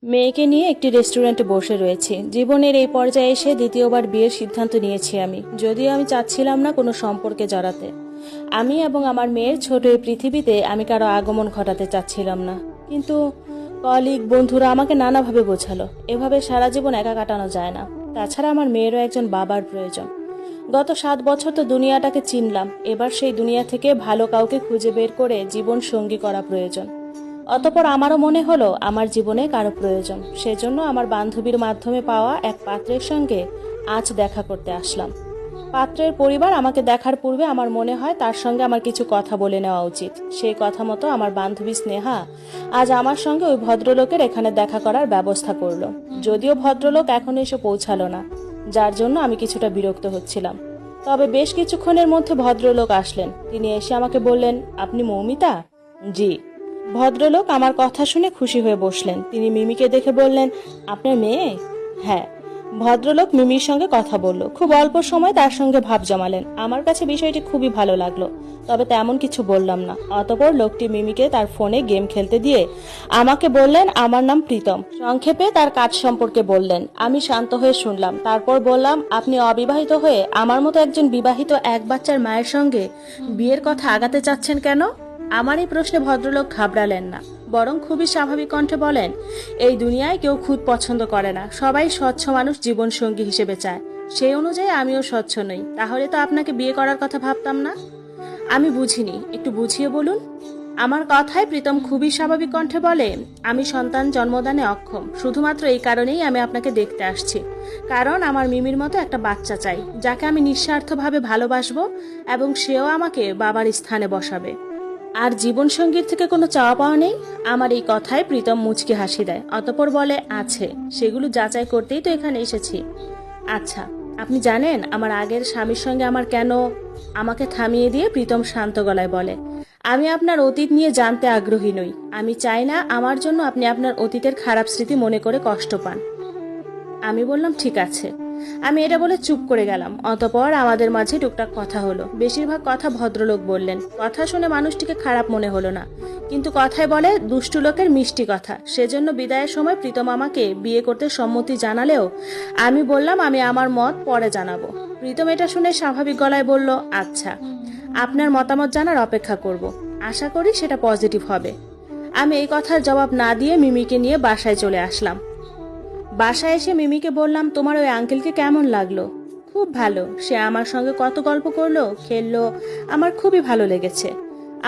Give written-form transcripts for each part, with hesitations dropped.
মেয়েকে নিয়ে একটি রেস্টুরেন্টে বসে রয়েছি। জীবনের এই পর্যায়ে এসে দ্বিতীয়বার বিয়ের সিদ্ধান্ত নিয়েছি আমি, যদিও আমি চাচ্ছিলাম না কোনো সম্পর্কে জড়াতে। আমি এবং আমার মেয়ের ছোট এই পৃথিবীতে আমি কারো আগমন ঘটাতে চাচ্ছিলাম না। কিন্তু কলিগ বন্ধুরা আমাকে নানাভাবে বোঝালো, এভাবে সারা জীবন একা কাটানো যায় না। তাছাড়া আমার মেয়েরও একজন বাবার প্রয়োজন। গত 7 বছর তো দুনিয়াটাকে চিনলাম, এবার সেই দুনিয়া থেকে ভালো কাউকে খুঁজে বের করে জীবন সঙ্গী করা প্রয়োজন। অতঃপর আমারও মনে হলো আমার জীবনে কারো প্রয়োজন। সেজন্য আমার বান্ধবীর মাধ্যমে পাওয়া এক পাত্রের সঙ্গে আজ দেখা করতে আসলাম। পাত্রের পরিবার আমাকে দেখার পূর্বে আমার মনে হয় তার সঙ্গে আমার কিছু কথা বলে নেওয়া উচিত। সেই কথা মতো আমার বান্ধবী স্নেহা আজ আমার সঙ্গে ওই ভদ্রলোকের এখানে দেখা করার ব্যবস্থা করলো। যদিও ভদ্রলোক এখনো এসে পৌঁছালো না, যার জন্য আমি কিছুটা বিরক্ত হচ্ছিলাম। তবে বেশ কিছুক্ষণের মধ্যে ভদ্রলোক আসলেন। তিনি এসে আমাকে বললেন, আপনি মৌমিতা? জি। ভদ্রলোক আমার কথা শুনে খুশি হয়ে বসলেন। তিনি মিমিকে দেখে বললেন, আপনার মেয়ে? হ্যাঁ। ভদ্রলোক মিমির সঙ্গে কথা বলল। খুব অল্প সময় তার সঙ্গে ভাব জমালেন। আমার কাছে বিষয়টি খুবই ভালো লাগলো, তবে তেমন কিছু বললাম না। অতঃপর লোকটি মিমিকে তার ফোনে গেম খেলতে দিয়ে আমাকে বললেন, আমার নাম প্রীতম। সংক্ষেপে তার কাজ সম্পর্কে বললেন। আমি শান্ত হয়ে শুনলাম। তারপর বললাম, আপনি অবিবাহিত হয়ে আমার মতো একজন বিবাহিত এক বাচ্চার মায়ের সঙ্গে বিয়ের কথা আগাতে চাচ্ছেন কেন? আমার এই প্রশ্নে ভদ্রলোক ঘাবড়ালেন না, বরং খুবই স্বাভাবিক কণ্ঠে বলেন, এই দুনিয়ায় কেউ খুদ পছন্দ করে না, সবাই স্বচ্ছ মানুষ জীবন সঙ্গী হিসেবে চায়। সেই অনুযায়ী আমিও স্বচ্ছ নই, তাহলে তো আপনাকে বিয়ে করার কথা ভাবতাম না। আমি বুঝিনি, একটু বুঝিয়ে বলুন। আমার কথায় প্রীতম খুবই স্বাভাবিক কণ্ঠে বলে, আমি সন্তান জন্মদানে অক্ষম, শুধুমাত্র এই কারণেই আমি আপনাকে দেখতে আসছি। কারণ আমার মিমির মতো একটা বাচ্চা চাই, যাকে আমি নিঃস্বার্থভাবে ভালোবাসবো এবং সেও আমাকে বাবার স্থানে বসাবে। আর জীবনসঙ্গীর থেকে কোনো চাওয়া পাওয়া নেই? আমার এই কথায় প্রীতম মুচকি হাসি দেয়। অতঃপর বলে, আছে, সেগুলো যাচাই করতেই তো এখানে এসেছি। আচ্ছা, আপনি জানেন আমার আগের স্বামীর সঙ্গে আমার কেন? আমাকে থামিয়ে দিয়ে প্রীতম শান্ত গলায় বলে, আমি আপনার অতীত নিয়ে জানতে আগ্রহী নই। আমি চাই না আমার জন্য আপনি আপনার অতীতের খারাপ স্মৃতি মনে করে কষ্ট পান। আমি বললাম, ঠিক আছে। আমি এটা বলে চুপ করে গেলাম। অতঃপর আমাদের মাঝে টুকটাক কথা হলো। বেশিরভাগ কথা ভদ্রলোক বললেন। কথা শুনে মানুষটিকে খারাপ মনে হলো না, কিন্তু কথায় বলে দুষ্টু লোকের মিষ্টি কথা। সেজন্য বিদায়ের সময় প্রীতম আমাকে বিয়ে করতে সম্মতি জানালেও আমি বললাম আমি আমার মত পরে জানাবো। প্রীতম এটা শুনে স্বাভাবিক গলায় বলল, আচ্ছা, আপনার মতামত জানার অপেক্ষা করব। আশা করি সেটা পজিটিভ হবে। আমি এই কথার জবাব না দিয়ে মিমিকে নিয়ে বাসায় চলে আসলাম। বাসায় এসে মিমিকে বললাম, তোমার ওই আঙ্কেলকে কেমন লাগলো? খুব ভালো, সে আমার সঙ্গে কত গল্প করলো, খেললো, আমার খুবই ভালো লেগেছে।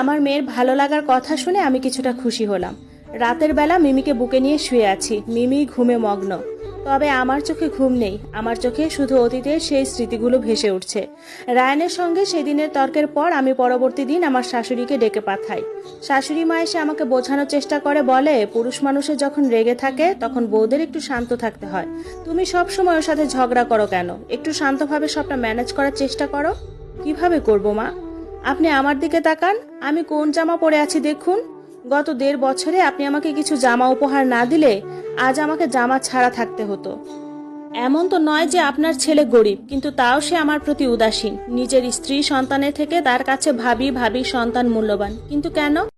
আমার মেয়ের ভালো লাগার কথা শুনে আমি কিছুটা খুশি হলাম। রাতের বেলা মিমিকে বুকে নিয়ে শুয়ে আছি। মিমি ঘুমে মগ্ন, তবে আমার চোখে ঘুম নেই। আমার চোখে শুধু অতীতের সেই স্মৃতিগুলো ভেসে উঠছে। রায়ানের সঙ্গে সেদিনের তর্কের পর আমি পরবর্তী দিন আমার শাশুড়িকে ডেকে পাঠাই। শাশুড়ি মা এসে আমাকে বোঝানোর চেষ্টা করে, বলে, পুরুষ মানুষের যখন রেগে থাকে তখন বউদের একটু শান্ত থাকতে হয়। তুমি সব সময় ওর সাথে ঝগড়া করো কেন? একটু শান্তভাবে সবটা ম্যানেজ করার চেষ্টা করো। কিভাবে করব মা? আপনি আমার দিকে তাকান, আমি কোন জামা পরে আছি দেখুন। গত 1.5 বছরে আপনি আমাকে কিছু জামা উপহার না দিলে আজ আমাকে জামা ছাড়া থাকতে হতো। এমন তো নয় যে আপনার ছেলে গরিব, কিন্তু তাও সে আমার প্রতি উদাসীন। নিজের স্ত্রী সন্তানের থেকে তার কাছে ভাবি সন্তান মূল্যবান, কিন্তু কেন?